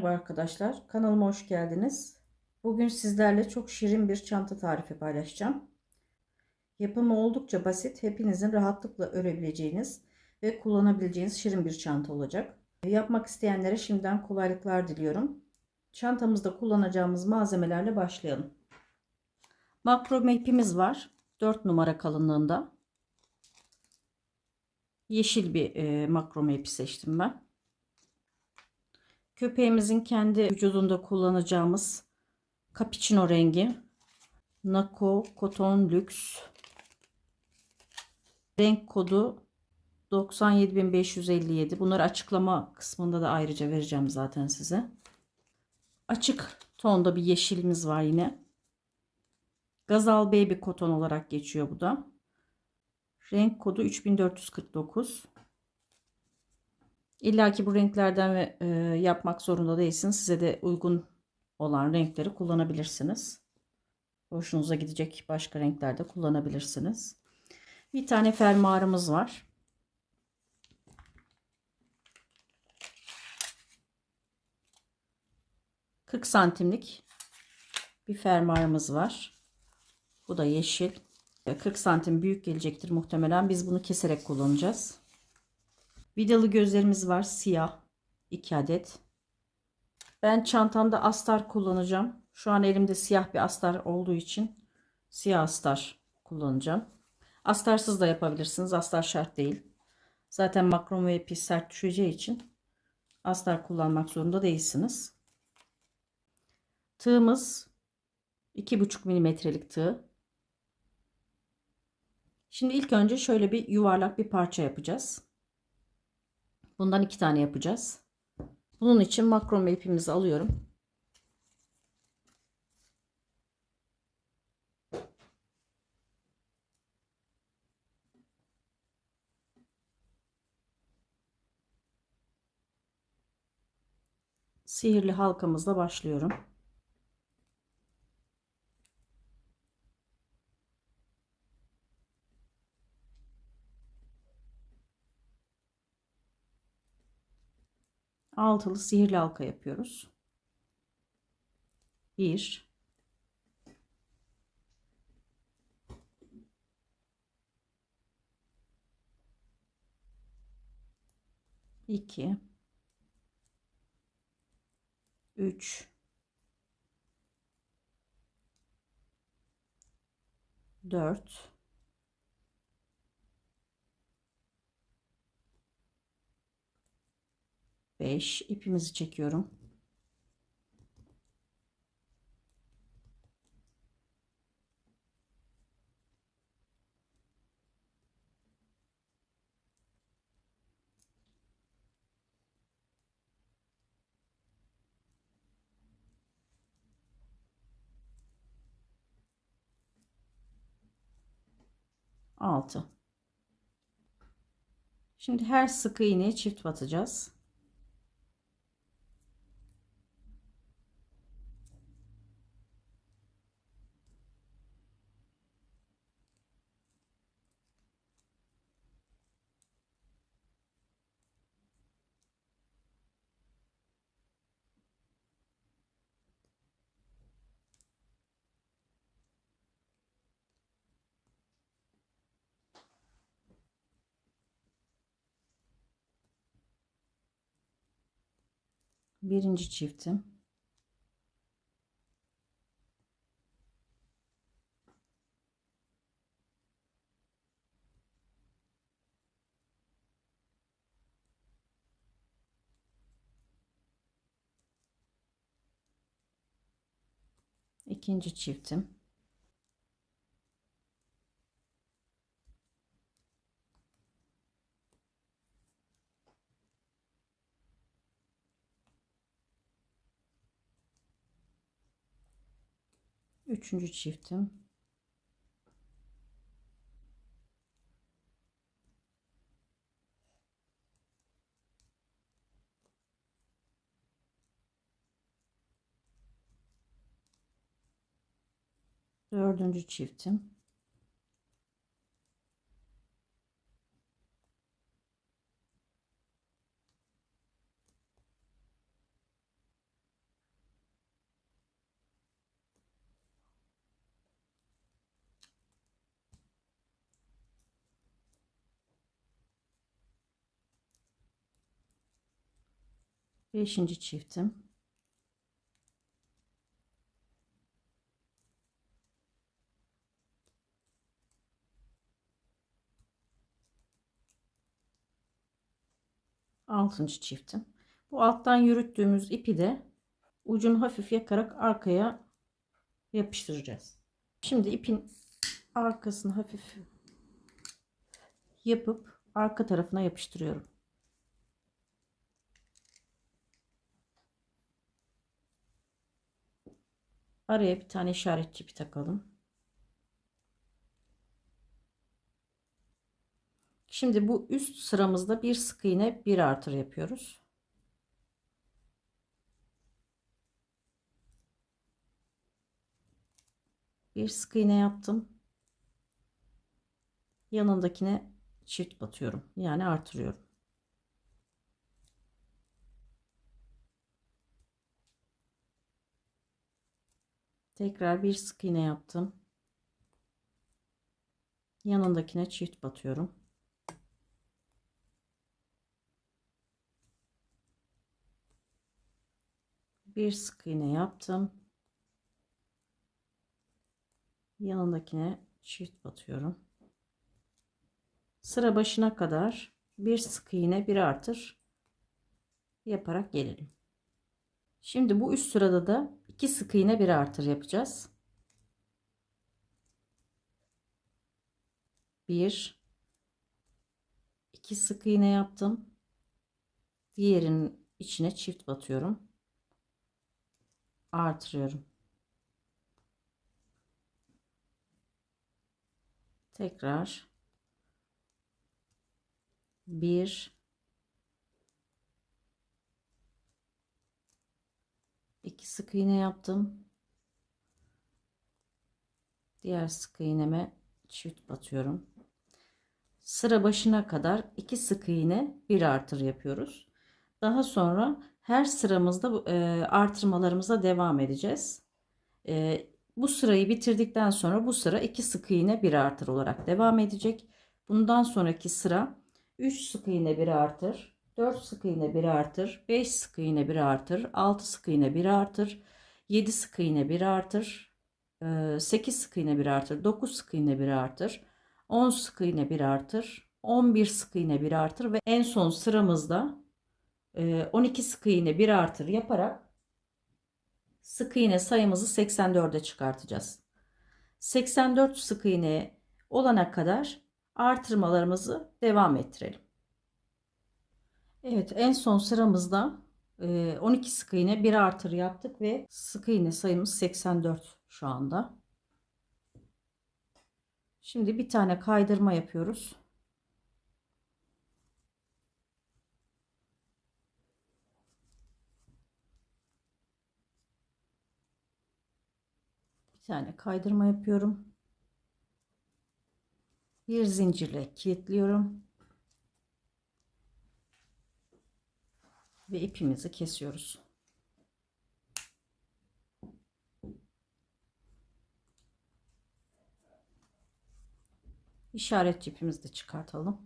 Merhaba arkadaşlar, kanalıma hoş geldiniz. Bugün sizlerle çok şirin bir çanta tarifi paylaşacağım. Yapımı oldukça basit, hepinizin rahatlıkla örebileceğiniz ve kullanabileceğiniz şirin bir çanta olacak. Yapmak isteyenlere şimdiden kolaylıklar diliyorum. Çantamızda kullanacağımız malzemelerle başlayalım. Makrome ipimiz var, 4 numara kalınlığında. Yeşil bir makrome ipi seçtim ben. Köpeğimizin kendi vücudunda kullanacağımız cappuccino rengi Nako Cotton Luxe, renk kodu 97557. Bunları açıklama kısmında da ayrıca vereceğim zaten size. Açık tonda bir yeşilimiz var yine. Gazal Baby Cotton olarak geçiyor bu da. Renk kodu 3449. İlla ki bu renklerden yapmak zorunda değilsiniz. Size de uygun olan renkleri kullanabilirsiniz. Hoşunuza gidecek başka renklerde kullanabilirsiniz. Bir tane fermuarımız var. 40 santimlik bir fermuarımız var. Bu da yeşil. 40 santim büyük gelecektir muhtemelen. Biz bunu keserek kullanacağız. Vidalı gözlerimiz var. Siyah. 2 adet. Ben çantamda astar kullanacağım. Şu an elimde siyah bir astar olduğu için siyah astar kullanacağım. Astarsız da yapabilirsiniz. Astar şart değil. Zaten makrome ipi sert düşeceği için astar kullanmak zorunda değilsiniz. Tığımız 2,5 milimetrelik tığ. Şimdi ilk önce şöyle bir yuvarlak bir parça yapacağız. Bundan 2 tane yapacağız. Bunun için makrome ipimizi alıyorum. Sihirli halkamızla başlıyorum. Altılı sihirli halka yapıyoruz. 1 2 3 4 5 ipimizi çekiyorum. 6. Şimdi her sık iğneye çift batacağız. Birinci çiftim. İkinci çiftim. Üçüncü çiftim. Dördüncü çiftim. Beşinci çiftim. Altıncı çiftim. Bu alttan yürüttüğümüz ipi de ucunu hafif yakarak arkaya yapıştıracağız. Şimdi ipin arkasını hafif yapıp arka tarafına yapıştırıyorum. Araya bir tane işaret ipi takalım. Şimdi bu üst sıramızda bir sık iğne, bir artır yapıyoruz. Bir sık iğne yaptım. Yanındakine çift batıyorum. Yani artırıyorum. Tekrar bir sık iğne yaptım. Yanındakine çift batıyorum. Bir sık iğne yaptım. Yanındakine çift batıyorum. Sıra başına kadar bir sık iğne, bir artır yaparak gelelim. Şimdi bu üst sırada da 2 sık iğne, bir artır yapacağız. 1 2 sık iğne yaptım. Diğerinin içine çift batıyorum. Artırıyorum. Tekrar 1 2 sık iğne yaptım. Diğer sık iğneme çift batıyorum. Sıra başına kadar 2 sık iğne, bir artır yapıyoruz. Daha sonra her sıramızda artırmalarımıza devam edeceğiz. Bu sırayı bitirdikten sonra bu sıra 2 sık iğne, bir artır olarak devam edecek. Bundan sonraki sıra 3 sık iğne, bir artır, 4 sık iğne, bir artır, 5 sık iğne, bir artır, 6 sık iğne, bir artır, 7 sık iğne, bir artır, 8 sık iğne, bir artır, 9 sık iğne, bir artır, 10 sık iğne, bir artır, 11 sık iğne, bir artır ve en son sıramızda 12 sık iğne, bir artır yaparak sık iğne sayımızı 84'e çıkartacağız. 84 sık iğne olana kadar artırmalarımızı devam ettirelim. Evet, en son sıramızda 12 sık iğne, bir artır yaptık ve sık iğne sayımız 84 şu anda. Şimdi bir tane kaydırma yapıyoruz. Bir tane kaydırma yapıyorum. Bir zincirle kilitliyorum. Ve ipimizi kesiyoruz. İşaret ipimizi de çıkartalım.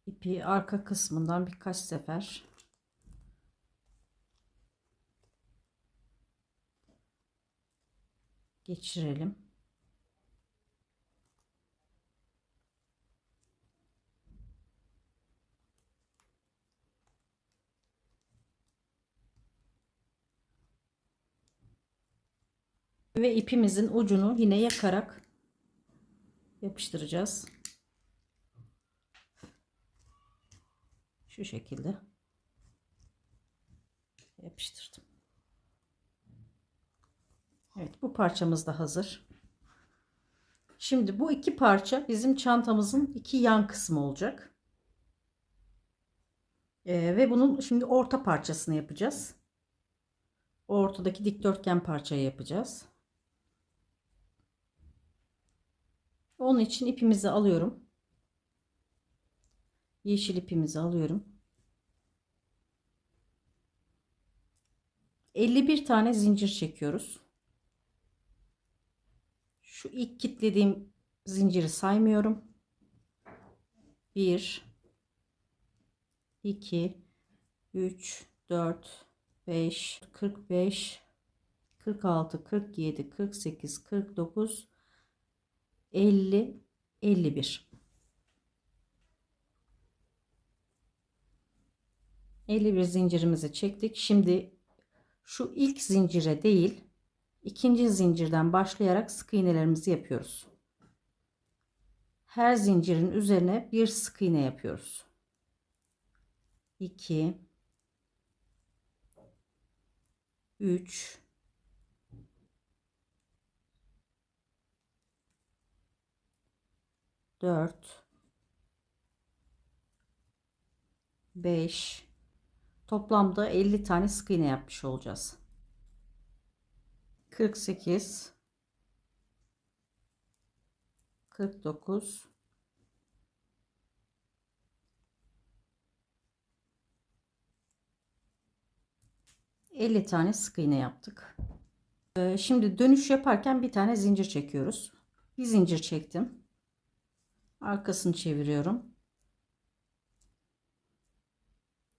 İpi arka kısmından birkaç sefer geçirelim. Ve ipimizin ucunu yine yakarak yapıştıracağız. Şu şekilde yapıştırdım. Evet, bu parçamız da hazır. Şimdi bu iki parça bizim çantamızın iki yan kısmı olacak. Ve bunun şimdi orta parçasını yapacağız. Ortadaki dikdörtgen parçayı yapacağız. Onun için ipimizi alıyorum. Yeşil ipimizi alıyorum. 51 tane zincir çekiyoruz. Şu ilk kilitlediğim zinciri saymıyorum. 1 2 3 4 5 45 46 47 48 49 50 51 51 zincirimizi çektik. Şimdi şu ilk zincire değil, ikinci zincirden başlayarak sık iğnelerimizi yapıyoruz. Her zincirin üzerine bir sık iğne yapıyoruz. 2 3 4 5 toplamda 50 tane sık iğne yapmış olacağız. 48 49 50 tane sık iğne yaptık. Şimdi dönüş yaparken bir tane zincir çekiyoruz. Bir zincir çektim. Arkasını çeviriyorum.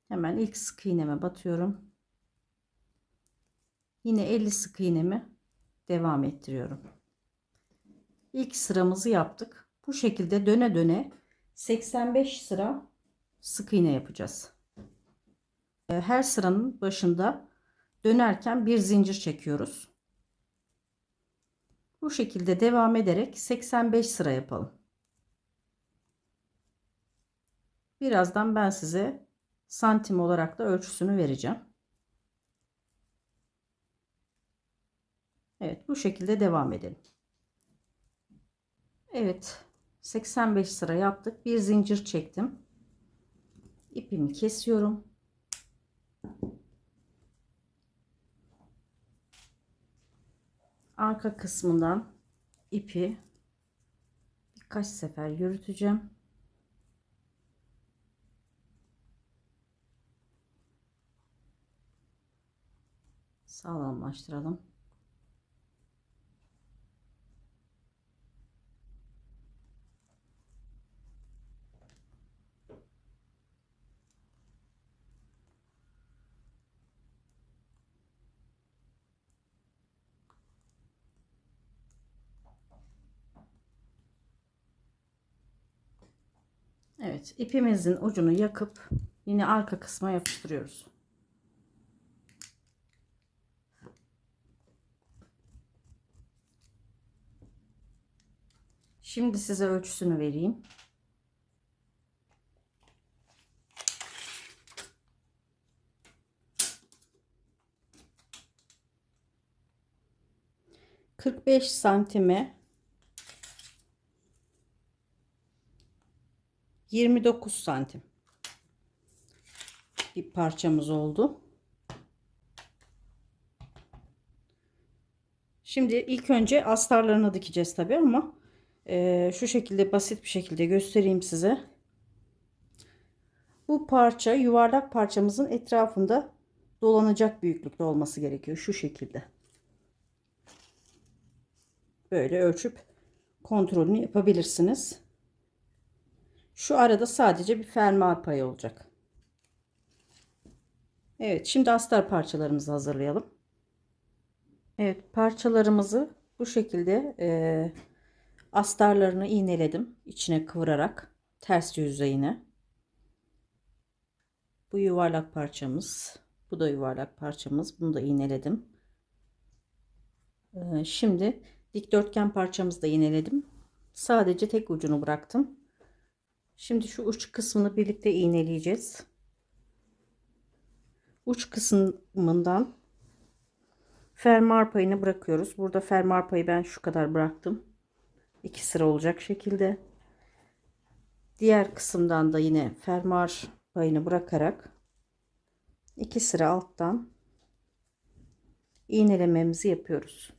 Hemen ilk sık iğneme batıyorum. Yine 50 sık iğnemi devam ettiriyorum. İlk sıramızı yaptık. Bu şekilde döne döne 85 sıra sık iğne yapacağız. Her sıranın başında dönerken bir zincir çekiyoruz. Bu şekilde devam ederek 85 sıra yapalım. Birazdan ben size santim olarak da ölçüsünü vereceğim. Evet, bu şekilde devam edelim. Evet, 85 sıra yaptık. Bir zincir çektim. İpimi kesiyorum. Arka kısmından ipi birkaç sefer yürüteceğim. Sağlamlaştıralım. Evet, ipimizin ucunu yakıp yine arka kısma yapıştırıyoruz. Şimdi size ölçüsünü vereyim. ...45 santime 29 santim bir parçamız oldu. Şimdi ilk önce astarlarını dikeceğiz tabi ama şu şekilde basit bir şekilde göstereyim size. Bu parça yuvarlak parçamızın etrafında dolanacak büyüklükte olması gerekiyor. Şu şekilde. Böyle ölçüp kontrolünü yapabilirsiniz. Şu arada sadece bir fermuar payı olacak. Evet, şimdi astar parçalarımızı hazırlayalım. Evet, parçalarımızı bu şekilde astarlarını iğneledim. İçine kıvırarak ters yüzeyine. Bu yuvarlak parçamız. Bu da yuvarlak parçamız. Bunu da iğneledim. Şimdi dikdörtgen parçamızı da iğneledim. Sadece tek ucunu bıraktım. Şimdi şu uç kısmını birlikte iğneleyeceğiz. Uç kısmından fermuar payını bırakıyoruz. Burada fermuar payı ben şu kadar bıraktım. 2 sıra olacak şekilde. Diğer kısımdan da yine fermuar payını bırakarak 2 sıra alttan iğnelememizi yapıyoruz.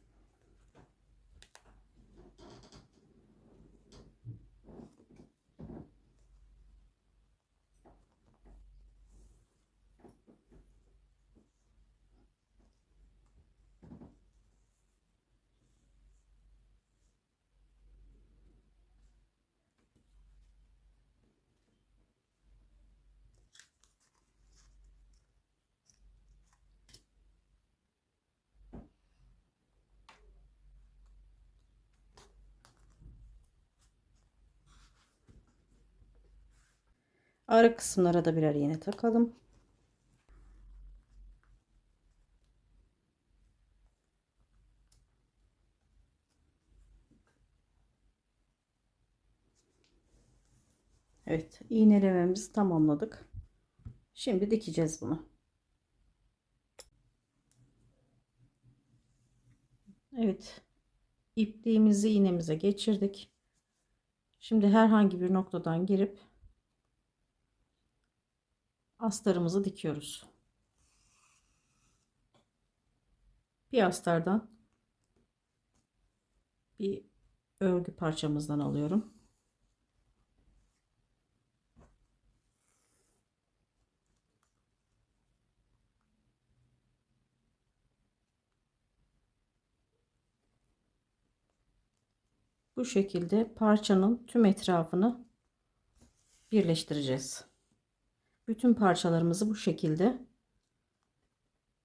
Ara kısımlara da birer iğne takalım. Evet, iğnelememizi tamamladık. Şimdi dikeceğiz bunu. Evet, ipliğimizi iğnemize geçirdik. Şimdi herhangi bir noktadan girip astarımızı dikiyoruz. Bir astardan bir örgü parçamızdan alıyorum. Bu şekilde parçanın tüm etrafını birleştireceğiz. Bütün parçalarımızı bu şekilde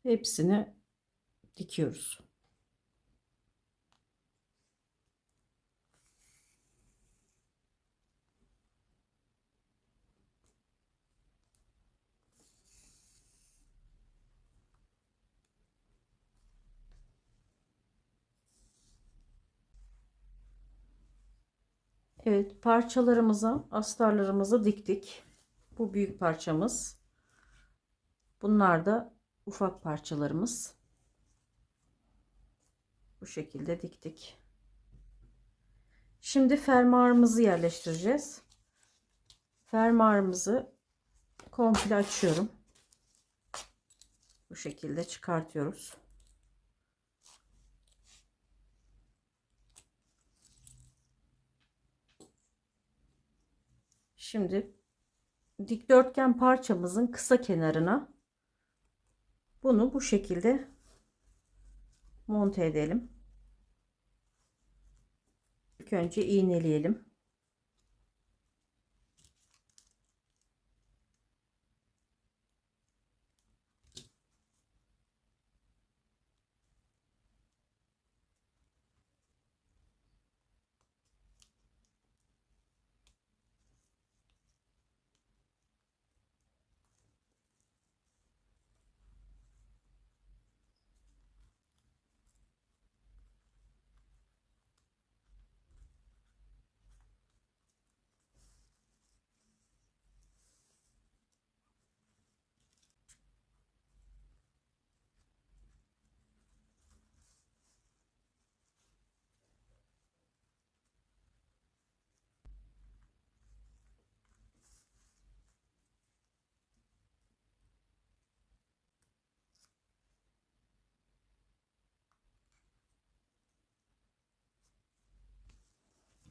hepsini dikiyoruz. Evet, parçalarımıza, astarlarımızı diktik. Bu büyük parçamız. Bunlar da ufak parçalarımız. Bu şekilde diktik. Şimdi fermuarımızı yerleştireceğiz. Fermuarımızı komple açıyorum. Bu şekilde çıkartıyoruz. Şimdi dikdörtgen parçamızın kısa kenarına bunu bu şekilde monte edelim. İlk önce iğneleyelim.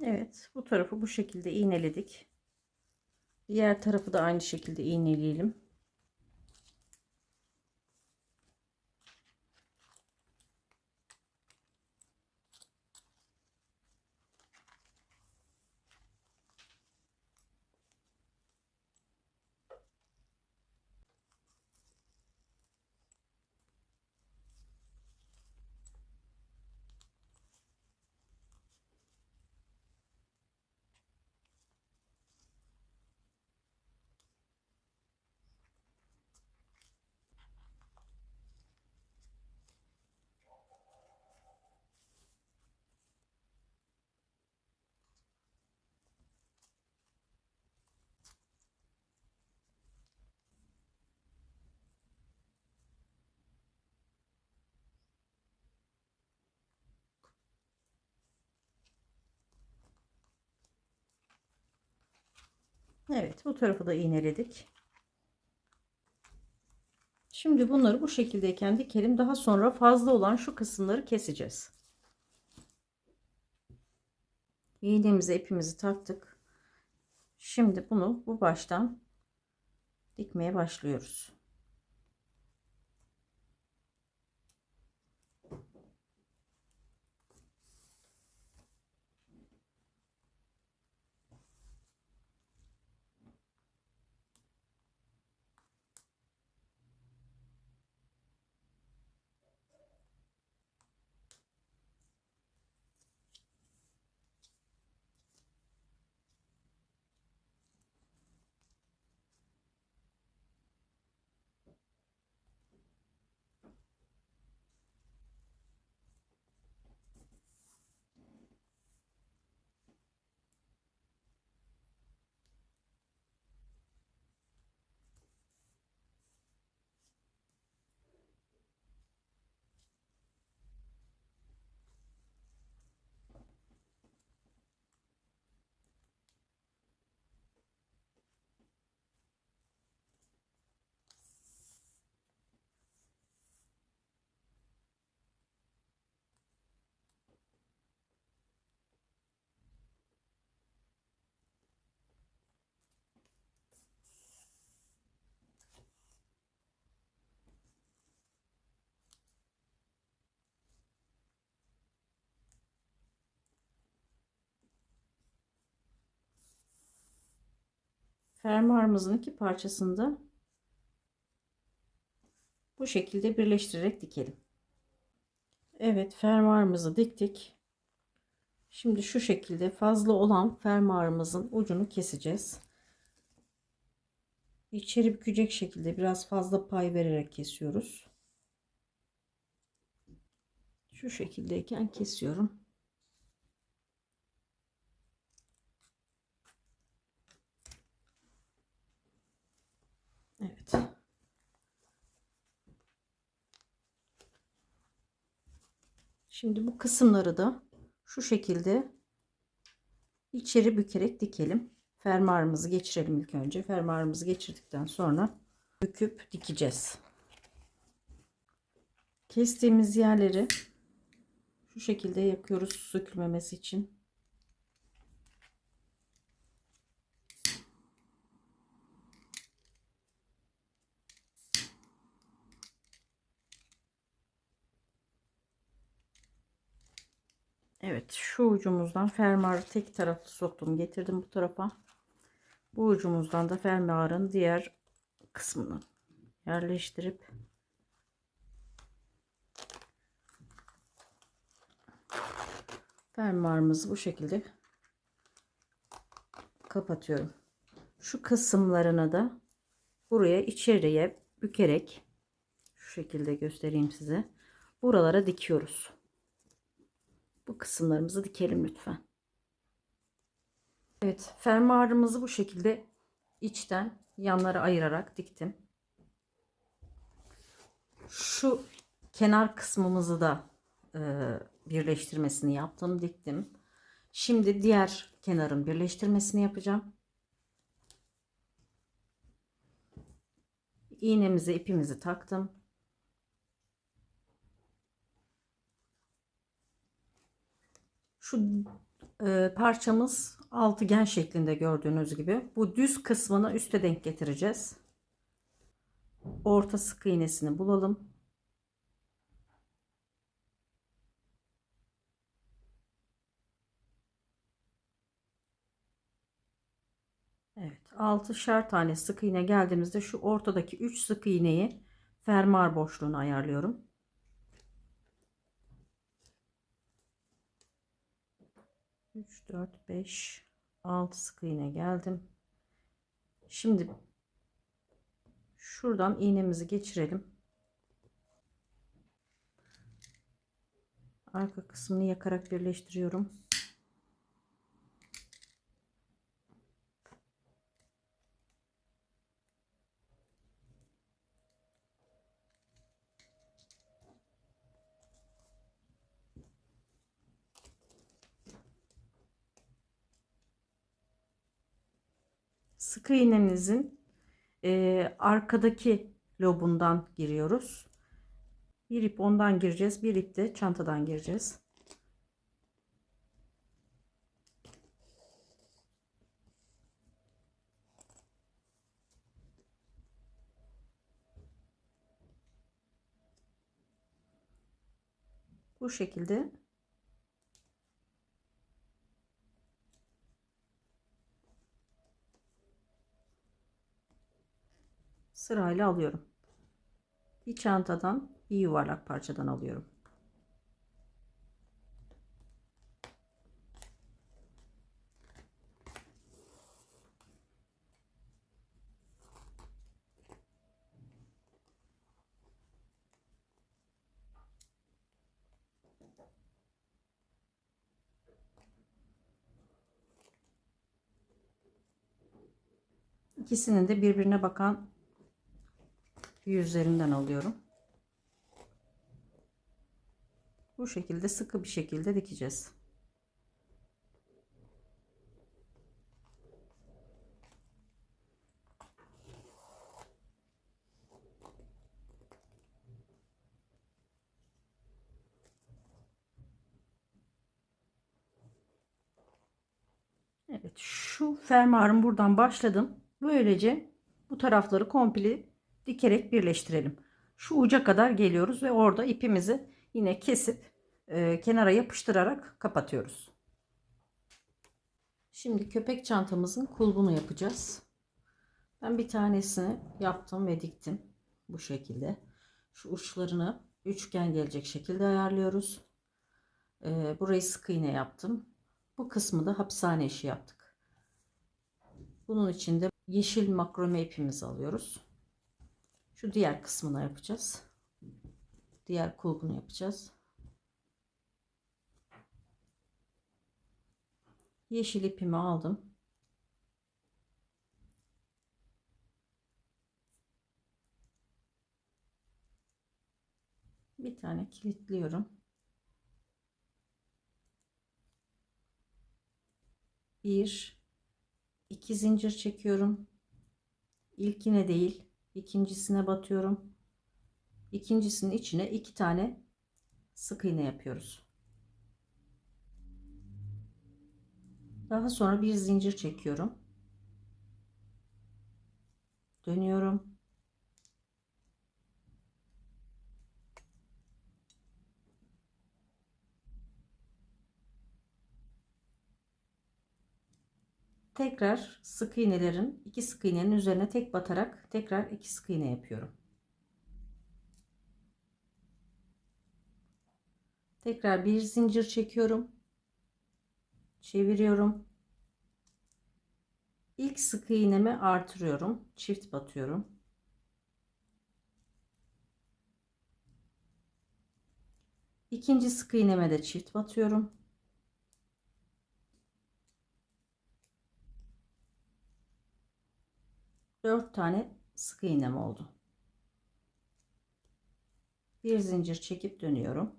Evet, bu tarafı bu şekilde iğneledik. Diğer tarafı da aynı şekilde iğneleyelim. Evet, bu tarafı da iğneledik. Şimdi bunları bu şekildeyken dikelim. Daha sonra fazla olan şu kısımları keseceğiz. İğnemize ipimizi taktık. Şimdi bunu bu baştan dikmeye başlıyoruz. Fermuarımızın iki parçasını da bu şekilde birleştirerek dikelim. Evet, fermuarımızı diktik. Şimdi şu şekilde fazla olan fermuarımızın ucunu keseceğiz. İçeri bükecek şekilde biraz fazla pay vererek kesiyoruz. Şu şekildeyken kesiyorum. Evet. Şimdi bu kısımları da şu şekilde içeri bükerek dikelim. Fermuarımızı geçirelim ilk önce. Fermuarımızı geçirdikten sonra büküp dikeceğiz. Kestiğimiz yerleri şu şekilde yakıyoruz sökülmemesi için. Evet, şu ucumuzdan fermuarı tek taraflı soktum, getirdim bu tarafa. Bu ucumuzdan da fermuarın diğer kısmını yerleştirip fermuarımızı bu şekilde kapatıyorum. Şu kısımlarını da buraya içeriye bükerek şu şekilde göstereyim size. Buralara dikiyoruz. Bu kısımlarımızı dikelim lütfen. Evet, fermuarımızı bu şekilde içten yanlara ayırarak diktim. Şu kenar kısmımızı da birleştirmesini yaptım, diktim. Şimdi diğer kenarın birleştirmesini yapacağım. İğnemizi, ipimizi taktım. Şu parçamız altıgen şeklinde gördüğünüz gibi. Bu düz kısmını üste denk getireceğiz. Orta sık iğnesini bulalım. Evet, 6'şer tane sık iğne geldiğimizde şu ortadaki 3 sık iğneyi fermuar boşluğuna ayarlıyorum. 3, 4, 5, 6 sık iğne geldim. Şimdi şuradan iğnemizi geçirelim. Arka kısmını yakarak birleştiriyorum. Sık iğnemizin arkadaki lobundan giriyoruz. Bir ip ondan gireceğiz, bir ip de çantadan gireceğiz. Bu şekilde sırayla alıyorum. Bir çantadan, bir yuvarlak parçadan alıyorum. İkisinin de birbirine bakan yüzlerinden alıyorum. Bu şekilde sıkı bir şekilde dikeceğiz. Evet, şu fermuarım buradan başladım. Böylece bu tarafları komple dikerek birleştirelim. Şu uca kadar geliyoruz ve orada ipimizi yine kesip kenara yapıştırarak kapatıyoruz. Şimdi köpek çantamızın kulbunu yapacağız. Ben bir tanesini yaptım ve diktim. Bu şekilde. Şu uçlarını üçgen gelecek şekilde ayarlıyoruz. Burayı sık iğne yaptım. Bu kısmı da hapishane işi yaptık. Bunun için de yeşil makrome ipimizi alıyoruz. Şu diğer kısmını yapacağız. Diğer kulbunu yapacağız. Yeşil ipimi aldım. Bir tane kilitliyorum. Bir, iki zincir çekiyorum. İlkine değil, ikincisine batıyorum. İkincisinin içine iki tane sık iğne yapıyoruz. Daha sonra bir zincir çekiyorum. Dönüyorum. Tekrar sık iğnelerin, iki sık iğnenin üzerine tek batarak tekrar iki sık iğne yapıyorum. Tekrar bir zincir çekiyorum. Çeviriyorum. İlk sık iğnemi artırıyorum. Çift batıyorum. İkinci sık iğneme de çift batıyorum. Dört tane sık iğnem oldu. Bir zincir çekip dönüyorum.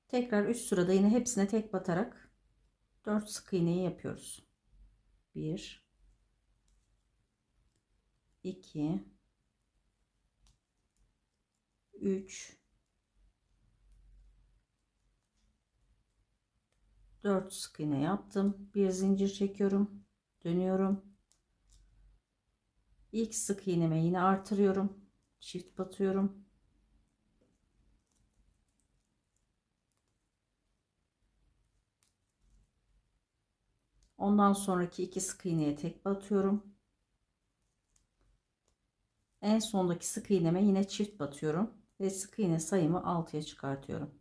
Tekrar üst sırada yine hepsine tek batarak 4 sık iğneyi yapıyoruz. 1 2 3 4 sık iğne yaptım. Bir zincir çekiyorum. Dönüyorum. İlk sık iğneme yine artırıyorum. Çift batıyorum. Ondan sonraki iki sık iğneye tek batıyorum. En sondaki sık iğneme yine çift batıyorum ve sık iğne sayımı 6'ya çıkartıyorum.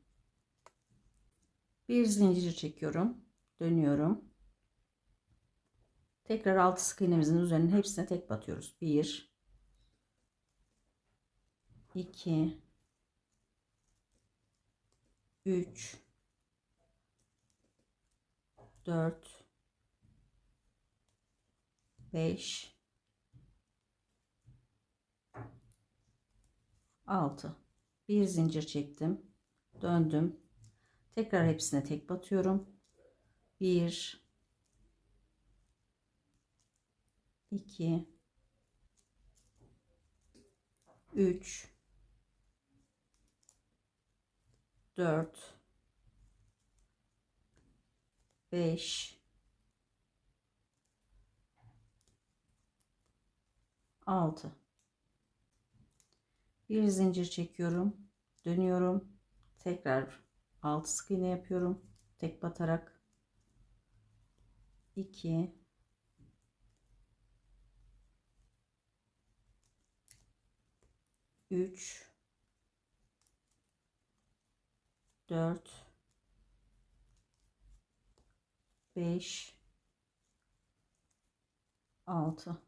Bir zincir çekiyorum. Dönüyorum. Tekrar 6 sık iğnemizin üzerine hepsine tek batıyoruz. 1 2 3 4 5 6 bir zincir çektim, döndüm, tekrar hepsine tek batıyorum. 1 2 3 4 5 6 bir zincir çekiyorum, dönüyorum, tekrar 6 sık iğne yapıyorum tek batarak. 2 3 4 5 6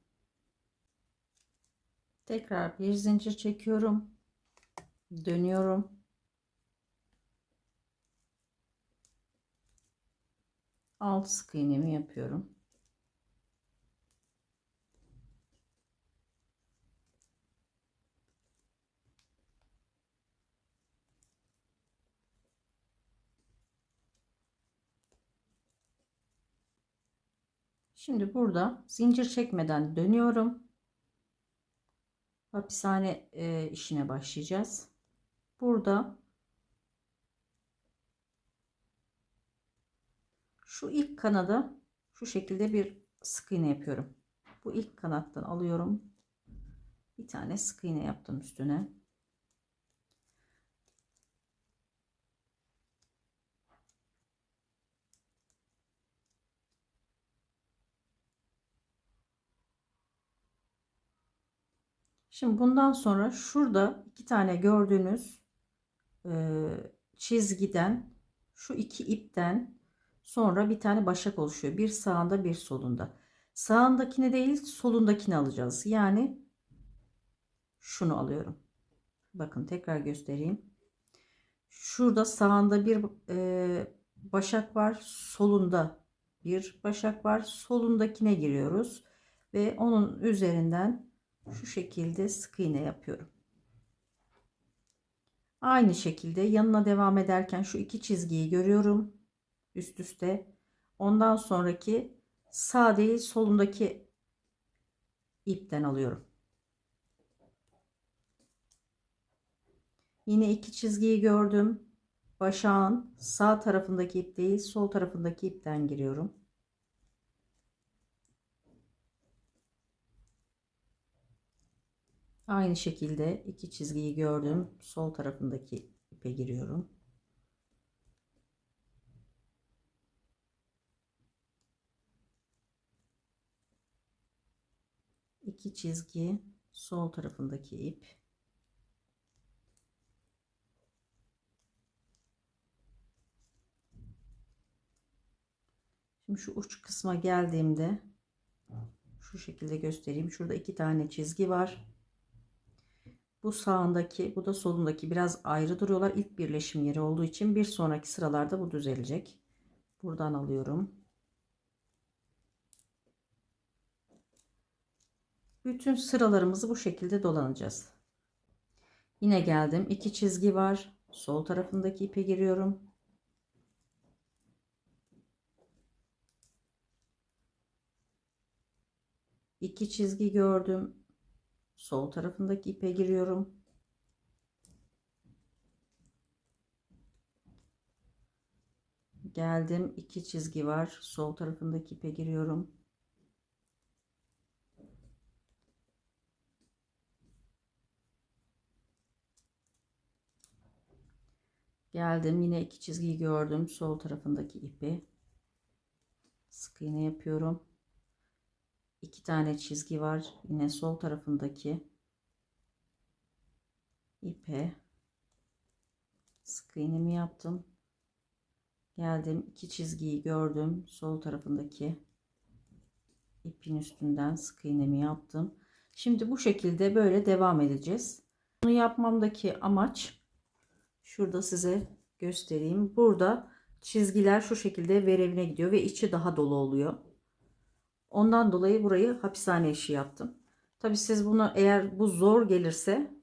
tekrar bir zincir çekiyorum, dönüyorum, 6 sık iğnemi yapıyorum. Şimdi burada zincir çekmeden dönüyorum. Hapishane işine başlayacağız. Burada şu ilk kanada şu şekilde bir sık iğne yapıyorum. Bu ilk kanattan alıyorum. Bir tane sık iğne yaptım üstüne. Şimdi bundan sonra şurada iki tane gördüğünüz çizgiden, şu iki ipten sonra bir tane başak oluşuyor. Bir sağında bir solunda. Sağındakini değil solundakini alacağız. Yani şunu alıyorum. Bakın tekrar göstereyim. Şurada sağında bir başak var. Solunda bir başak var. Solundakine giriyoruz. Ve onun üzerinden şu şekilde sık iğne yapıyorum. Aynı şekilde yanına devam ederken şu iki çizgiyi görüyorum. Üst üste. Ondan sonraki sağ değil solundaki ipten alıyorum. Yine iki çizgiyi gördüm. Başağın sağ tarafındaki ip değil sol tarafındaki ipten giriyorum. Aynı şekilde iki çizgiyi gördüm. Sol tarafındaki ipe giriyorum. İki çizgi sol tarafındaki ip. Şimdi şu uç kısma geldiğimde şu şekilde göstereyim. Şurada iki tane çizgi var. Bu sağındaki, bu da solundaki biraz ayrı duruyorlar. İlk birleşim yeri olduğu için bir sonraki sıralarda bu düzelecek. Buradan alıyorum. Bütün sıralarımızı bu şekilde dolanacağız. Yine geldim. İki çizgi var. Sol tarafındaki ipe giriyorum. İki çizgi gördüm. Sol tarafındaki ipe giriyorum. Geldim. İki çizgi var. Sol tarafındaki ipe giriyorum. Geldim. Yine iki çizgiyi gördüm. Sol tarafındaki ipi. Sık iğne yapıyorum. İki tane çizgi var. Yine sol tarafındaki ipe sık iğnemi yaptım. Geldim. İki çizgiyi gördüm. Sol tarafındaki ipin üstünden sık iğnemi yaptım. Şimdi bu şekilde böyle devam edeceğiz. Bunu yapmamdaki amaç şurada size göstereyim. Burada çizgiler şu şekilde verevine gidiyor ve içi daha dolu oluyor. Ondan dolayı burayı hapishane işi yaptım. Tabi siz bunu eğer bu zor gelirse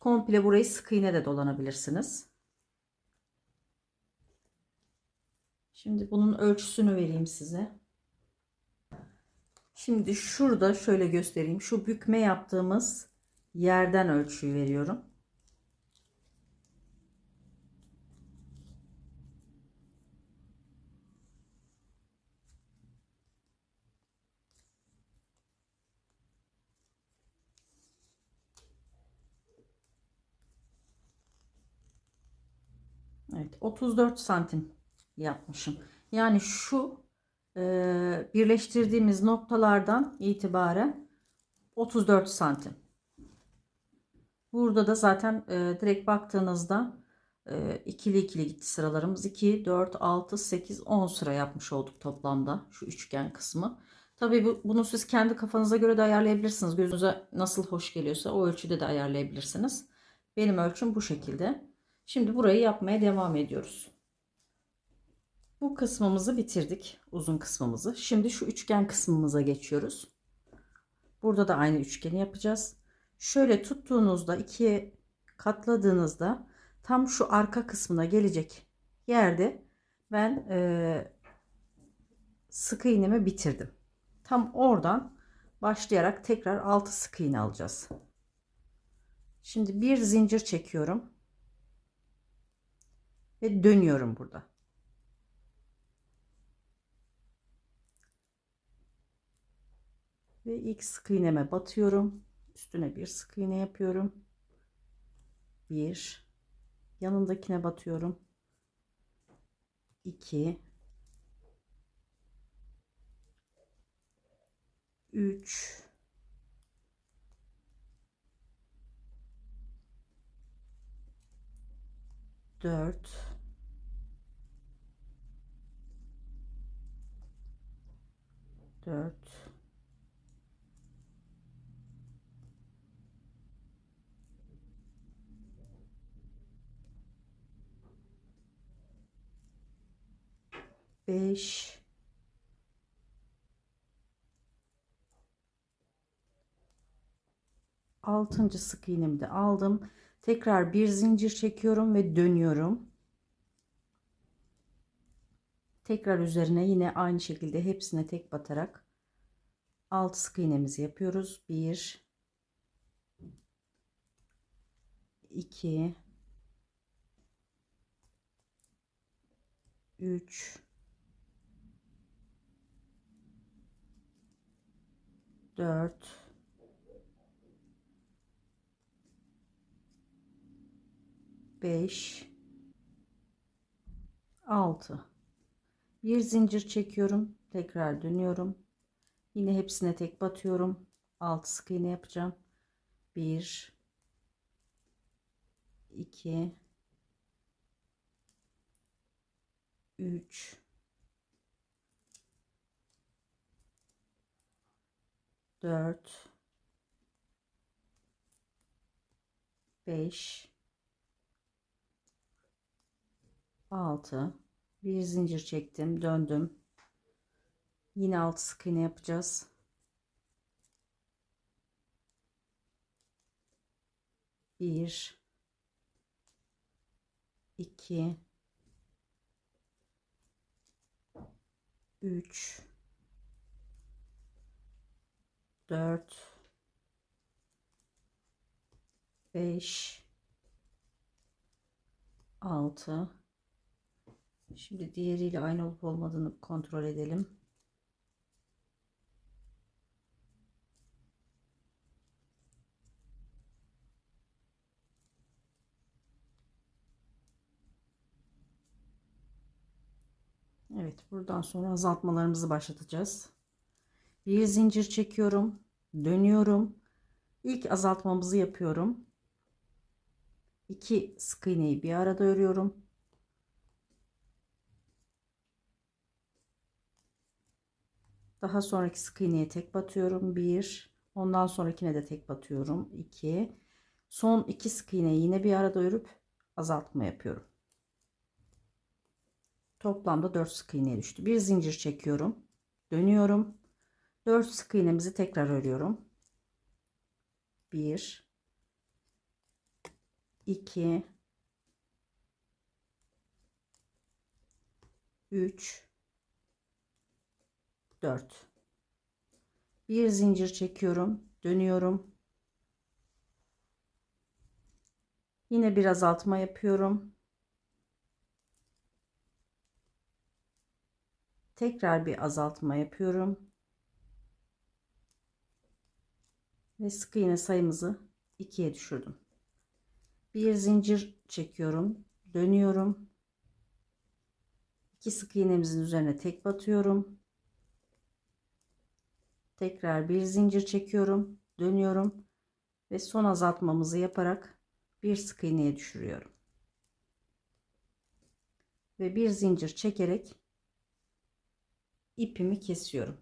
komple burayı sık iğne de dolanabilirsiniz. Şimdi bunun ölçüsünü vereyim size. Şimdi şurada şöyle göstereyim. Şu bükme yaptığımız yerden ölçüyü veriyorum. Evet, 34 santim yapmışım. Yani şu birleştirdiğimiz noktalardan itibaren 34 santim. Burada da zaten direkt baktığınızda ikili ikili gitti sıralarımız. 2, 4, 6, 8, 10 sıra yapmış olduk toplamda şu üçgen kısmı. Tabii bunu siz kendi kafanıza göre de ayarlayabilirsiniz. Gözünüze nasıl hoş geliyorsa o ölçüde de ayarlayabilirsiniz. Benim ölçüm bu şekilde. Şimdi burayı yapmaya devam ediyoruz. Bu kısmımızı bitirdik. Uzun kısmımızı. Şimdi şu üçgen kısmımıza geçiyoruz. Burada da aynı üçgeni yapacağız. Şöyle tuttuğunuzda ikiye katladığınızda tam şu arka kısmına gelecek yerde ben sık iğnemi bitirdim. Tam oradan başlayarak tekrar 6 sık iğne alacağız. Şimdi bir zincir çekiyorum ve dönüyorum burada. Ve ilk sık iğneme batıyorum. Üstüne bir sık iğne yapıyorum. Bir, yanındakine batıyorum. 2, 3, 4, 4, 5, 6. sık iğnemi de aldım. Tekrar bir zincir çekiyorum ve dönüyorum. Tekrar üzerine yine aynı şekilde hepsine tek batarak 6 sık iğnemizi yapıyoruz. 1, 2, 3, 4, 5, 6. Bir zincir çekiyorum. Tekrar dönüyorum. Yine hepsine tek batıyorum. 6 sık iğne yapacağım. 1, 2, 3, 4, 5, 6. Bir zincir çektim, döndüm. Yine 6 sık iğne yapacağız. 1, 2, 3, 4, 5, 6. Şimdi diğeriyle aynı olup olmadığını kontrol edelim. Evet, buradan sonra azaltmalarımızı başlatacağız. Bir zincir çekiyorum, dönüyorum. İlk azaltmamızı yapıyorum. 2 sık iğneyi bir arada örüyorum. Daha sonraki sık iğneye tek batıyorum. 1, ondan sonrakine de tek batıyorum. 2, son 2 sık iğneyi yine bir arada örüp azaltma yapıyorum. Toplamda 4 sık iğneye düştü. Bir zincir çekiyorum, dönüyorum. 4 sık iğnemizi tekrar örüyorum. 1, 2, 3, 4. Bir zincir çekiyorum, dönüyorum. Yine bir azaltma yapıyorum. Tekrar bir azaltma yapıyorum. Ve sık iğne sayımızı 2'ye düşürdüm. Bir zincir çekiyorum, dönüyorum. 2 sık iğnemizin üzerine tek batıyorum. Tekrar bir zincir çekiyorum, dönüyorum ve son azaltmamızı yaparak bir sık iğneye düşürüyorum. Ve bir zincir çekerek ipimi kesiyorum.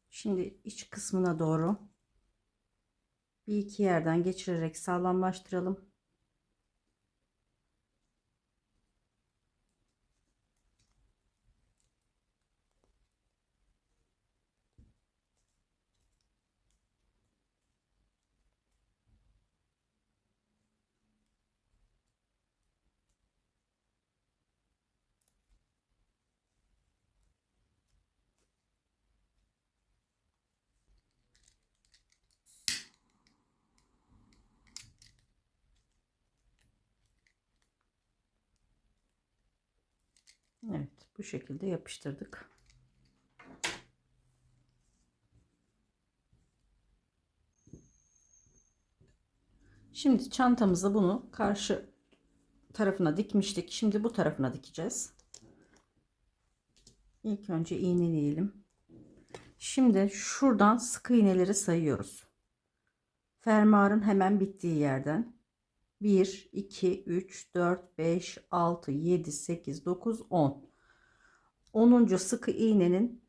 Şimdi iç kısmına doğru bir iki yerden geçirerek sağlamlaştıralım. Evet, bu şekilde yapıştırdık. Şimdi çantamızda bunu karşı tarafına dikmiştik. Şimdi bu tarafına dikeceğiz. İlk önce iğneleyelim. Şimdi şuradan sık iğneleri sayıyoruz. Fermuarın hemen bittiği yerden 1 2 3 4 5 6 7 8 9 10. 10. sık iğnenin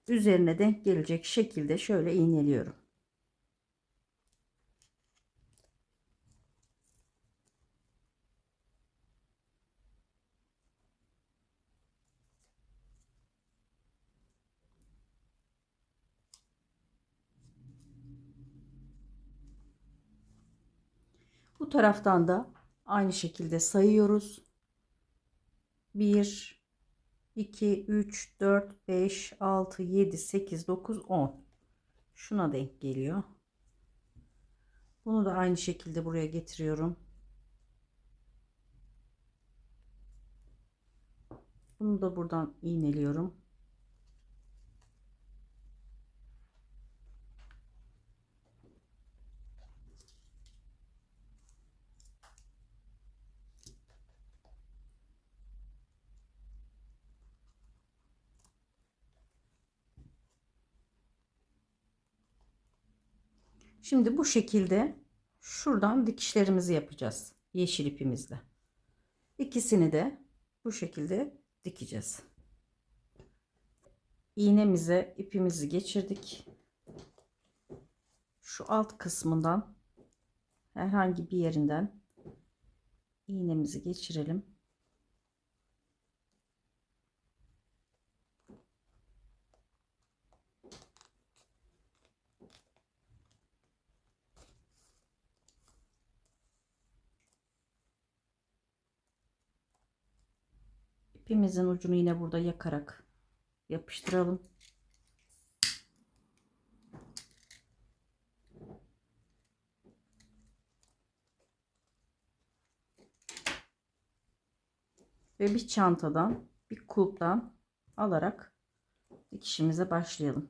üzerine denk gelecek şekilde şöyle iğneliyorum. Bu taraftan da aynı şekilde sayıyoruz. 1 2 3 4 5 6 7 8 9 10. Şuna denk geliyor. Bunu da aynı şekilde buraya getiriyorum. Bunu da buradan iğneliyorum. Şimdi bu şekilde şuradan dikişlerimizi yapacağız. Yeşil ipimizle. İkisini de bu şekilde dikeceğiz. İğnemize ipimizi geçirdik. Şu alt kısmından herhangi bir yerinden iğnemizi geçirelim. İpimizin ucunu yine burada yakarak yapıştıralım. Ve bir çantadan, bir kulptan alarak dikişimize başlayalım.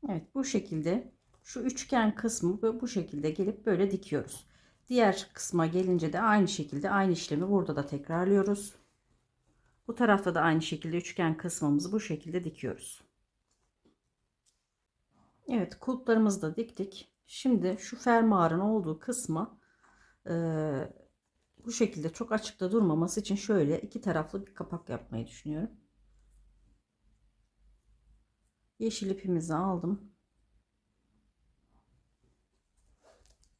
Evet, bu şekilde şu üçgen kısmı bu şekilde gelip böyle dikiyoruz. Diğer kısma gelince de aynı şekilde aynı işlemi burada da tekrarlıyoruz. Bu tarafta da aynı şekilde üçgen kısmımızı bu şekilde dikiyoruz. Evet, kulplarımızı da diktik. Şimdi şu fermuarın olduğu kısmı bu şekilde çok açıkta durmaması için şöyle iki taraflı bir kapak yapmayı düşünüyorum. Yeşil ipimizi aldım.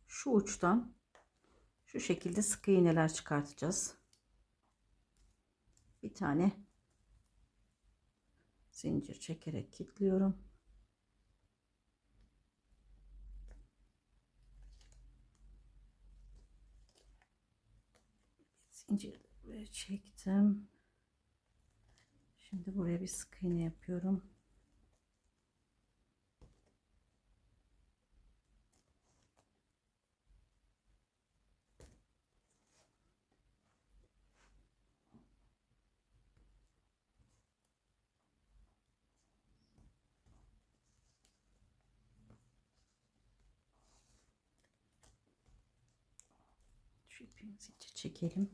Şu uçtan şu şekilde sık iğneler çıkartacağız. Bir tane zincir çekerek kilitliyorum. Zincir çektim. Şimdi buraya bir sık iğne yapıyorum. Şu ipimizi çekelim.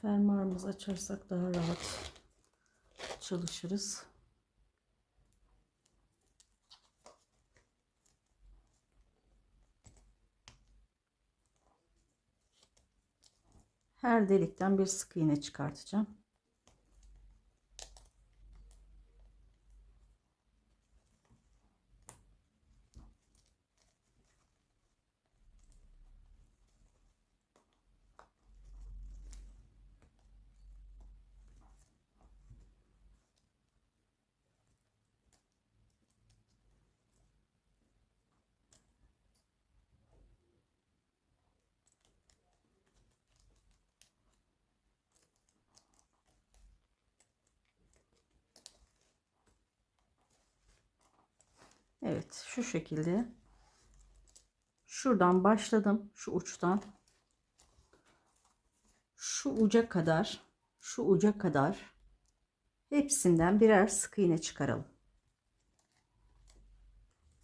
Fermuarımızı açarsak daha rahat çalışırız. Her delikten bir sık iğne çıkartacağım. Evet, şu şekilde şuradan başladım, şu uçtan şu uca kadar, şu uca kadar hepsinden birer sık iğne çıkaralım.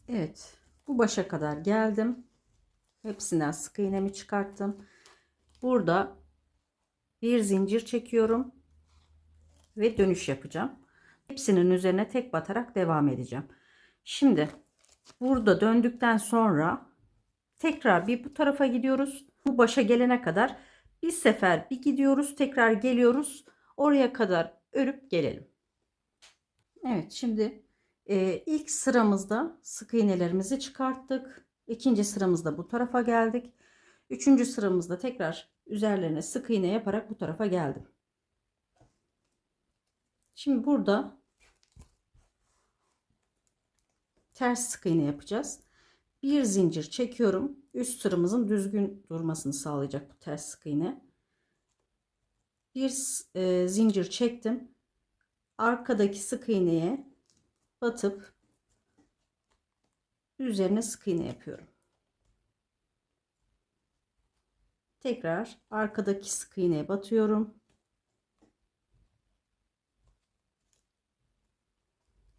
Evet, bu başa kadar geldim. Hepsinden sık iğnemi çıkarttım. Burada bir zincir çekiyorum ve dönüş yapacağım. Hepsinin üzerine tek batarak devam edeceğim. Şimdi burada döndükten sonra tekrar bir bu tarafa gidiyoruz. Bu başa gelene kadar bir sefer bir gidiyoruz, tekrar geliyoruz. Oraya kadar örüp gelelim. Evet, şimdi ilk sıramızda sık iğnelerimizi çıkarttık. İkinci sıramızda bu tarafa geldik. Üçüncü sıramızda tekrar üzerlerine sık iğne yaparak bu tarafa geldim. Şimdi burada ters sık iğne yapacağız. Bir zincir çekiyorum. Üst sıramızın düzgün durmasını sağlayacak bu ters sık iğne. Bir zincir çektim. Arkadaki sık iğneye batıp üzerine sık iğne yapıyorum. Tekrar arkadaki sık iğneye batıyorum.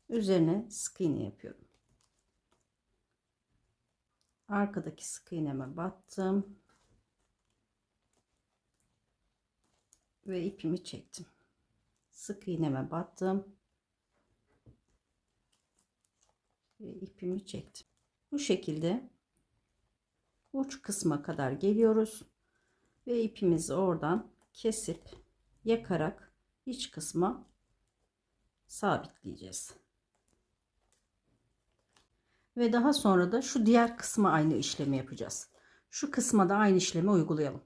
Üzerine sık iğne yapıyorum. Arkadaki sık iğneme battım ve ipimi çektim. Sık iğneme battım ve ipimi çektim. Bu şekilde uç kısma kadar geliyoruz ve ipimizi oradan kesip yakarak iç kısma sabitleyeceğiz. Ve daha sonra da şu diğer kısma aynı işlemi yapacağız. Şu kısma da aynı işlemi uygulayalım.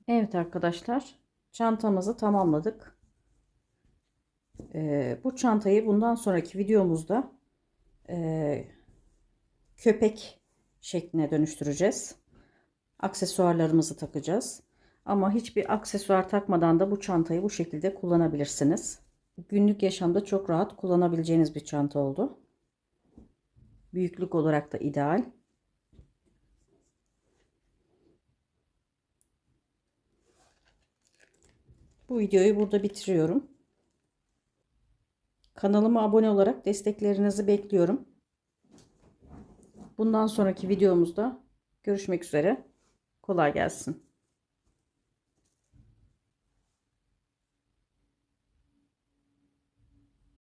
Evet arkadaşlar, çantamızı tamamladık. Bu çantayı bundan sonraki videomuzda köpek şekline dönüştüreceğiz. Aksesuarlarımızı takacağız. Ama hiçbir aksesuar takmadan da bu çantayı bu şekilde kullanabilirsiniz. Günlük yaşamda çok rahat kullanabileceğiniz bir çanta oldu. Büyüklük olarak da ideal. Bu videoyu burada bitiriyorum. Kanalıma abone olarak desteklerinizi bekliyorum. Bundan sonraki videomuzda görüşmek üzere. Kolay gelsin.